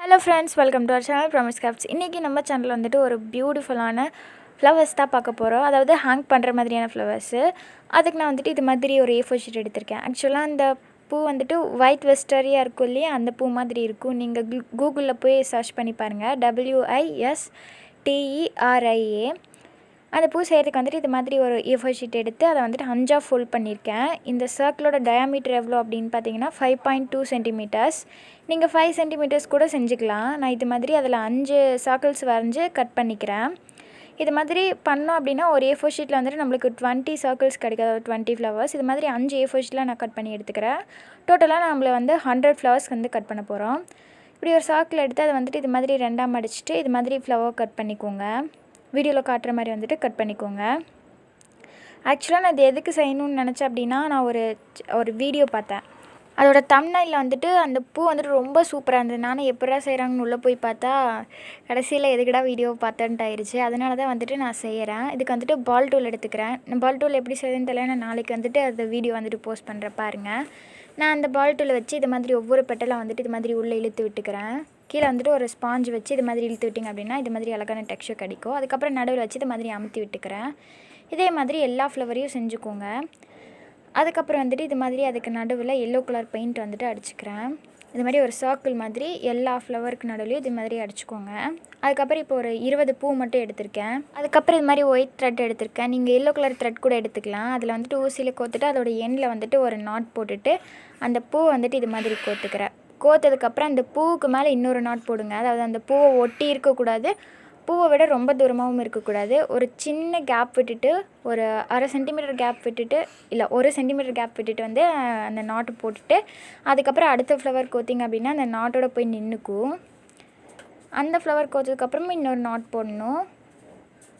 Hello friends, welcome to our channel Promise Crafts. இன்றைக்கி நம்ம சேனலில் வந்துட்டு ஒரு பியூட்டிஃபுல்லான ஃப்ளவர்ஸ் தான் பார்க்க போகிறோம். அதாவது ஹேங் பண்ணுற மாதிரியான ஃப்ளவர்ஸு. அதுக்கு நான் வந்துட்டு இது மாதிரி ஒரு A4 ஷீட் எடுத்திருக்கேன். ஆக்சுவலாக அந்த பூ வந்துட்டு ஒயிட் வெஸ்டரியாக இருக்கும் இல்லையா, அந்த பூ மாதிரி இருக்கும். நீங்கள் கூகுளில் போய் சர்ச் பண்ணி பாருங்கள், WISTERIA. அந்த பூ செய்கிறதுக்கு வந்துட்டு இது மாதிரி ஒரு A4 ஷீட் எடுத்து அதை வந்துட்டு 5ஆக ஃபோல்ட் பண்ணியிருக்கேன். இந்த சர்க்கிளோட டயாமீட்டர் எவ்வளோ அப்படின்னு பார்த்தீங்கன்னா 5.2 சென்டிமீட்டர்ஸ். நீங்கள் 5 சென்டிமீட்டர்ஸ் கூட செஞ்சுக்கலாம். நான் இது மாதிரி அதில் 5 சர்க்கிள்ஸ் வரைஞ்சி கட் பண்ணிக்கிறேன். இது மாதிரி பண்ணோம் அப்படின்னா ஒரு A4 ஷீட்டில் வந்துட்டு நம்மளுக்கு 20 சர்க்கிள்ஸ் கிடைக்காது, 20 ஃப்ளவர்ஸ். இது மாதிரி 5 A4 ஷீட்டில் நான் கட் பண்ணி எடுத்துக்கிறேன். டோட்டலாக நம்மளை வந்து 100 ஃப்ளவர்ஸ் வந்து கட் பண்ண போகிறோம். இப்படி ஒரு சர்க்கிள் எடுத்து அதை வந்துட்டு இது மாதிரி 2ஆக மடிச்சுட்டு இது மாதிரி ஃப்ளவர் கட் பண்ணிக்கோங்க. வீடியோவில் காட்டுற மாதிரி வந்துட்டு கட் பண்ணிக்கோங்க. ஆக்சுவலாக நான் இது எதுக்கு செய்யணும்னு நினச்சேன் அப்படின்னா, நான் ஒரு வீடியோ பார்த்தேன். அதோட தம்ப்நெயிலில் வந்துட்டு அந்த பூ வந்துட்டு ரொம்ப சூப்பராக இருந்தது. நானும் எப்படா செய்கிறாங்கன்னு உள்ளே போய் பார்த்தா கடைசியில் எதுக்கடா வீடியோ பார்த்தேன்ட்டு ஆயிடுச்சு. அதனால தான் வந்துட்டு நான் செய்கிறேன். இதுக்கு வந்துட்டு பால் டூல் எடுத்துக்கிறேன். நான் பால் டூல் எப்படி செய்யுதுன்னு தெரியல. நான் நாளைக்கு வந்துட்டு அந்த வீடியோ வந்துட்டு போஸ்ட் பண்ணுறேன் பாருங்கள். நான் அந்த பால் டூலை வச்சு இது மாதிரி ஒவ்வொரு பெட்டலாக வந்துட்டு இது மாதிரி உள்ளே இழுத்து விட்டுக்கிறேன். கீழே வந்துட்டு ஒரு ஸ்பாஞ்ச் வச்சு இது மாதிரி இழுத்து விட்டிங்க அப்படின்னா இது மாதிரி அழகான டெக்ஸ்சர் கிடைக்கும். அதுக்கப்புறம் நடுவில் வச்சு இது மாதிரி அமுத்தி விட்டுக்கிறேன். இதே மாதிரி எல்லா ஃப்ளவரையும் செஞ்சுக்கோங்க. அதுக்கப்புறம் வந்துட்டு இது மாதிரி அதுக்கு நடுவில் எல்லோ கலர் பெயிண்ட் வந்துட்டு அடிச்சுக்கிறேன். இது மாதிரி ஒரு சர்க்கிள் மாதிரி எல்லா ஃப்ளவருக்கு நடுவுலையும் இது மாதிரி அடிச்சுக்கோங்க. அதுக்கப்புறம் இப்போ ஒரு 20 பூ மட்டும் எடுத்திருக்கேன். அதுக்கப்புறம் இது மாதிரி ஒயிட் த்ரெட் எடுத்திருக்கேன். நீங்கள் எல்லோ கலர் த்ரெட் கூட எடுத்துக்கலாம். அதில் வந்துட்டு ஊசியில் கோத்துட்டு அதோட எண்டில் வந்துட்டு ஒரு நாட் போட்டுட்டு அந்த பூ வந்துட்டு இது மாதிரி கோத்துக்கிறேன். கோத்ததுக்கப்புறம் அந்த பூவுக்கு மேலே இன்னொரு நாட் போடுங்க. அதாவது அந்த பூவை ஒட்டி இருக்கக்கூடாது, பூவை விட ரொம்ப தூரமாகவும் இருக்கக்கூடாது. ஒரு சின்ன கேப் விட்டுட்டு, ஒரு 1/2 சென்டிமீட்டர் கேப் விட்டுட்டு, இல்லை 1 சென்டிமீட்டர் கேப் விட்டுட்டு வந்து அந்த நாட்டு போட்டுட்டு அதுக்கப்புறம் அடுத்த ஃப்ளவர் கோத்திங்க அப்படின்னா அந்த நாட்டோட போய் நின்றுக்கும். அந்த ஃப்ளவர் கோத்ததுக்கப்புறமா இன்னொரு நாட் போடணும்.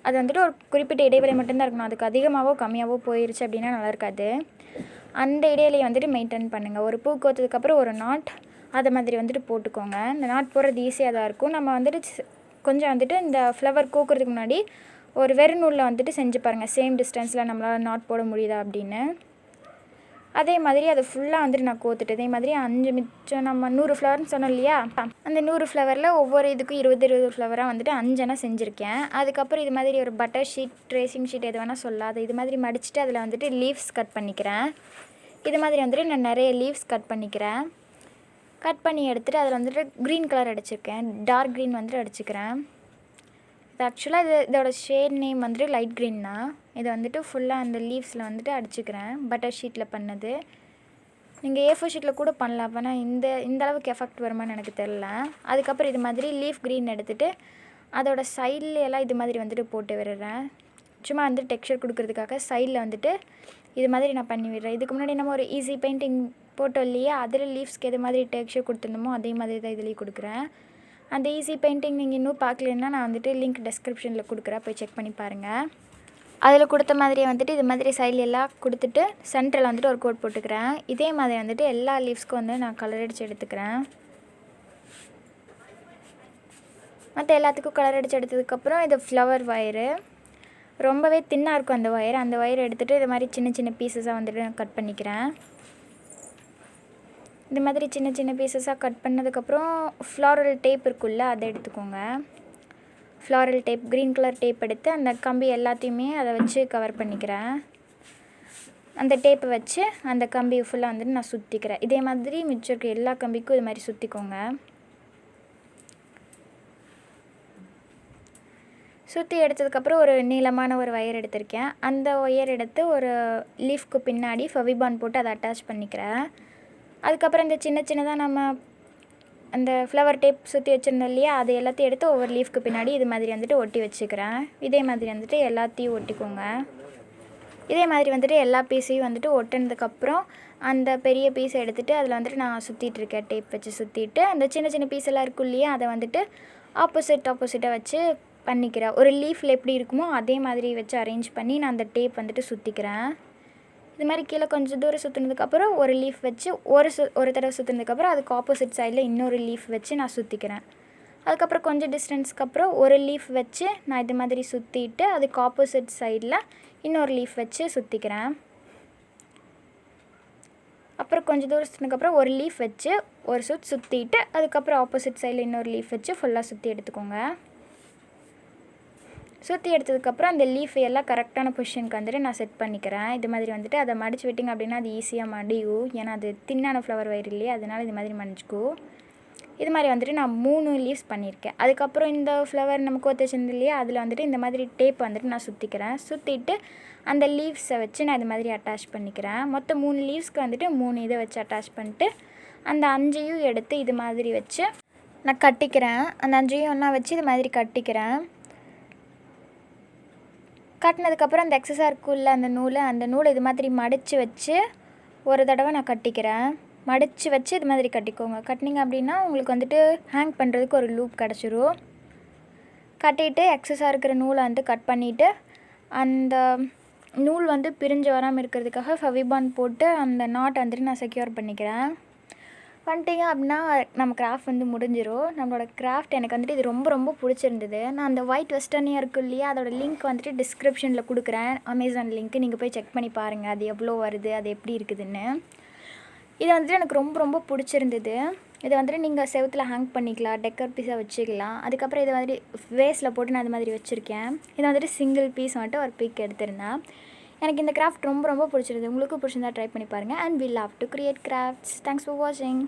அது வந்துட்டு ஒரு குறிப்பிட்ட இடைவெளி மட்டும்தான் இருக்கணும். அதுக்கு அதிகமாகவோ கம்மியாகவோ போயிடுச்சு அப்படின்னா நல்லா இருக்காது. அந்த இடைவெளியை வந்துட்டு மெயின்டைன் பண்ணுங்கள். ஒரு பூ கோத்ததுக்கப்புறம் ஒரு நாட் அதை மாதிரி வந்துட்டு போட்டுக்கோங்க. இந்த நாட் போடுறது ஈஸியாக தான் இருக்கும். நம்ம வந்துட்டு கொஞ்சம் வந்துட்டு இந்த ஃப்ளவர் கோக்கிறதுக்கு முன்னாடி ஒரு வெறுநூலில் வந்துட்டு செஞ்சு பாருங்கள், சேம் டிஸ்டன்ஸில் நம்மளால் நாட் போட முடியுதா அப்படின்னு. அதே மாதிரி அதை ஃபுல்லாக வந்துட்டு நான் கோத்துட்டு இதே மாதிரி 5 மிச்சம் நம்ம 100 ஃப்ளவர்னு சொன்னோம் இல்லையா, அந்த 100 ஃப்ளவரில் ஒவ்வொரு இதுக்கும் 20 ஃப்ளவராக வந்துட்டு 5 செஞ்சுருக்கேன். அதுக்கப்புறம் இது மாதிரி ஒரு பட்டர் ஷீட், ட்ரேசிங் ஷீட் எது வேணால் சொல்லாது, இது மாதிரி மடிச்சுட்டு அதில் வந்துட்டு லீவ்ஸ் கட் பண்ணிக்கிறேன். இது மாதிரி வந்துட்டு நான் நிறைய லீவ்ஸ் கட் பண்ணிக்கிறேன். கட் பண்ணி எடுத்துகிட்டு அதில் வந்துட்டு க்ரீன் கலர் அடிச்சிருக்கேன். டார்க் க்ரீன் வந்துட்டு அடிச்சுக்கிறேன். இது ஆக்சுவலாக இதோட ஷேட் நேம் வந்துட்டு லைட் க்ரீன் தான். இதை வந்துட்டு ஃபுல்லாக அந்த லீவ்ஸில் வந்துட்டு அடிச்சுக்கிறேன். பட்டர் ஷீட்டில் பண்ணது. நீங்கள் A4 ஷீட்டில் கூட பண்ணலாம். ஆனால் இந்த அளவுக்கு எஃபெக்ட் வருமானு எனக்கு தெரில. அதுக்கப்புறம் இது மாதிரி லீஃப் க்ரீன் எடுத்துகிட்டு அதோட சைடில் எல்லாம் இது மாதிரி வந்துட்டு போட்டு விடுறேன். சும்மா வந்து டெக்ஸ்சர் கொடுக்குறதுக்காக சைடில் வந்துட்டு இது மாதிரி நான் பண்ணி விடுறேன். இதுக்கு முன்னாடி நம்ம ஒரு ஈஸி பெயிண்டிங் போட்டோம் இல்லையா, அதில் லீவ்ஸ்க்கு எது மாதிரி டெக்ஸ்சர் கொடுத்துருந்தோமோ அதே மாதிரி தான் இதுலேயும் கொடுக்குறேன். அந்த ஈஸி பெயிண்டிங் நீங்கள் இன்னும் பார்க்கலன்னா நான் வந்துட்டு லிங்க் டெஸ்கிரிப்ஷனில் கொடுக்குறேன், போய் செக் பண்ணி பாருங்கள். அதில் கொடுத்த மாதிரியே வந்துட்டு இது மாதிரி சைடில் எல்லாம் கொடுத்துட்டு சென்டரில் வந்துட்டு ஒரு கோட் போட்டுக்கிறேன். இதே மாதிரி வந்துட்டு எல்லா லீவ்ஸ்க்கும் வந்து நான் கலர் அடித்து எடுத்துக்கிறேன். மற்ற எல்லாத்துக்கும் கலர் அடித்து எடுத்ததுக்கப்புறம் இது ஃப்ளவர் ஒயரு ரொம்பவே தின்னாக இருக்கும். அந்த ஒயரை எடுத்துகிட்டு இது மாதிரி சின்ன சின்ன பீசஸாக வந்துட்டு நான் கட் பண்ணிக்கிறேன். இந்த மாதிரி சின்ன சின்ன பீசஸாக கட் பண்ணதுக்கப்புறம் ஃப்ளாரல் டேப் இருக்குல்ல, அதை எடுத்துக்கோங்க. Floral tape, green colour tape எடுத்து அந்த கம்பி எல்லாத்தையுமே அதை வச்சு கவர் பண்ணிக்கிறேன். அந்த டேப்பை வச்சு அந்த கம்பி ஃபுல்லாக வந்துட்டு நான் சுற்றிக்கிறேன். இதே மாதிரி மிச்சம் இருக்க எல்லா கம்பிக்கும் இது மாதிரி சுற்றிக்கோங்க. சுற்றி எடுத்ததுக்கப்புறம் ஒரு நீளமான ஒரு ஒயர் எடுத்திருக்கேன். அந்த ஒயர் எடுத்து ஒரு லீஃப்க்கு பின்னாடி ஃபெவிபாண்ட் போட்டு அதை அட்டாச் பண்ணிக்கிறேன். அதுக்கப்புறம் இந்த சின்ன சின்னதாக நம்ம அந்த ஃப்ளவர் டேப் சுற்றி வச்சுருந்தோம் இல்லையா, அது எல்லாத்தையும் எடுத்து ஒவ்வொரு லீஃப்க்கு பின்னாடி இது மாதிரி வந்துட்டு ஒட்டி வச்சுக்கிறேன். இதே மாதிரி வந்துட்டு எல்லாத்தையும் ஒட்டிக்கோங்க. இதே மாதிரி வந்துட்டு எல்லா பீஸையும் வந்துட்டு ஒட்டினதுக்கப்புறம் அந்த பெரிய பீஸை எடுத்துகிட்டு அதில் வந்துட்டு நான் சுற்றிட்டுருக்கேன். டேப் வச்சு சுற்றிட்டு அந்த சின்ன சின்ன பீஸ் எல்லாம் இருக்கும் இல்லையா, அதை வந்துட்டு ஆப்போசிட்டாக வச்சு பண்ணிக்கிறேன். ஒரு லீஃபில் எப்படி இருக்குமோ அதே மாதிரி வச்சு அரேஞ்ச் பண்ணி நான் அந்த டேப் வந்துட்டு சுற்றிக்கிறேன். இது மாதிரி கீழே கொஞ்சம் தூரம் சுற்றினதுக்கப்புறம் ஒரு லீஃப் வச்சு ஒரு தடவை சுற்றினதுக்கப்புறம் அதுக்கு ஆப்போசிட் சைடில் இன்னொரு லீஃப் வச்சு நான் சுற்றிக்கிறேன். அதுக்கப்புறம் கொஞ்சம் டிஸ்டன்ஸ்க்கு அப்புறம் ஒரு லீஃப் வச்சு நான் இது மாதிரி சுற்றிட்டு அதுக்கு ஆப்போசிட் சைடில் இன்னொரு லீஃப் வச்சு சுற்றிக்கிறேன். அப்புறம் கொஞ்சம் தூரம் சுற்றினதுக்கப்புறம் ஒரு லீஃப் வச்சு ஒரு சுற்றிட்டு அதுக்கப்புறம் ஆப்போசிட் சைடில் இன்னொரு லீஃப் வச்சு ஃபுல்லாக சுற்றி எடுத்துக்கோங்க. சுற்றி எடுத்ததுக்கப்புறம் அந்த லீஃப் எல்லாம் கரெக்டான பொசிஷனுக்கு வந்துட்டு நான் செட் பண்ணிக்கிறேன். இது மாதிரி வந்துட்டு அதை மடித்து விட்டிங்க அப்படின்னா அது ஈஸியாக மடியும். ஏன்னா அது தின்னான ஃப்ளவர் வயிறு இல்லையா, அதனால் இது மாதிரி மடிச்சுக்கும். இது மாதிரி வந்துட்டு நான் 3 லீவ்ஸ் பண்ணியிருக்கேன். அதுக்கப்புறம் இந்த ஃப்ளவர் நம்ம கோத்து வச்சிருந்து இல்லையா, அதில் வந்துட்டு இந்த மாதிரி டேப் வந்துட்டு நான் சுற்றிக்கிறேன். சுற்றிட்டு அந்த லீவ்ஸை வச்சு நான் இது மாதிரி அட்டாச் பண்ணிக்கிறேன். மொத்தம் 3 லீவ்ஸ்க்கு வந்துட்டு 3 இதை வச்சு அட்டாச் பண்ணிட்டு அந்த 5ஐயும் எடுத்து இது மாதிரி வச்சு நான் கட்டிக்கிறேன். அந்த 5ஐயும் ஒன்றா வச்சு இது மாதிரி கட்டிக்கிறேன். கட்டினதுக்கப்புறம் அந்த எக்ஸஸாக இருக்குள்ள அந்த நூலை இது மாதிரி மடித்து வச்சு ஒரு தடவை நான் கட்டிக்கிறேன். மடித்து வச்சு இது மாதிரி கட்டிக்கோங்க. கட்டினீங்க அப்படின்னா உங்களுக்கு வந்துட்டு ஹேங் பண்ணுறதுக்கு ஒரு லூப் கிடச்சிரும். கட்டிட்டு எக்ஸஸாக இருக்கிற நூலை வந்து கட் பண்ணிவிட்டு அந்த நூல் வந்து பிரிஞ்சு வராமல் இருக்கிறதுக்காக ஃபெவிபாண்ட் போட்டு அந்த நாட் வந்துட்டு நான் செக்யூர் பண்ணிக்கிறேன். பண்ணிட்டீங்க அப்படின்னா நம்ம கிராஃப்ட் வந்து முடிஞ்சிடும். நம்மளோட கிராஃப்ட் எனக்கு வந்துட்டு இது ரொம்ப ரொம்ப பிடிச்சிருந்தது. நான் அந்த ஒயிட் வெஸ்டர்னியாக இருக்கும் இல்லையா, அதோட லிங்க் வந்துட்டு டிஸ்கிரிப்ஷனில் கொடுக்குறேன். அமேசான் லிங்க்கு நீங்கள் போய் செக் பண்ணி பாருங்கள் அது எவ்வளோ வருது, அது எப்படி இருக்குதுன்னு. இது வந்துட்டு எனக்கு ரொம்ப ரொம்ப பிடிச்சிருந்தது. இதை வந்துட்டு நீங்கள் செவுத்தில் ஹேங் பண்ணிக்கலாம், டெக்கர் பீஸாக வச்சுக்கலாம். அதுக்கப்புறம் இதை மாதிரி வேஸில் போட்டு நான் அது மாதிரி வச்சுருக்கேன். இதை வந்துட்டு சிங்கிள் பீஸ் வந்துட்டு ஒரு பிக் எடுத்திருந்தேன். எனக்கு இந்த கிராஃப்ட் ரொம்ப ரொம்ப பிடிச்சிருந்தது. உங்களுக்கும் பிடிச்சிருந்தா ட்ரை பண்ணி பாருங்கள். And we love to create crafts. Thanks for வாட்சிங்.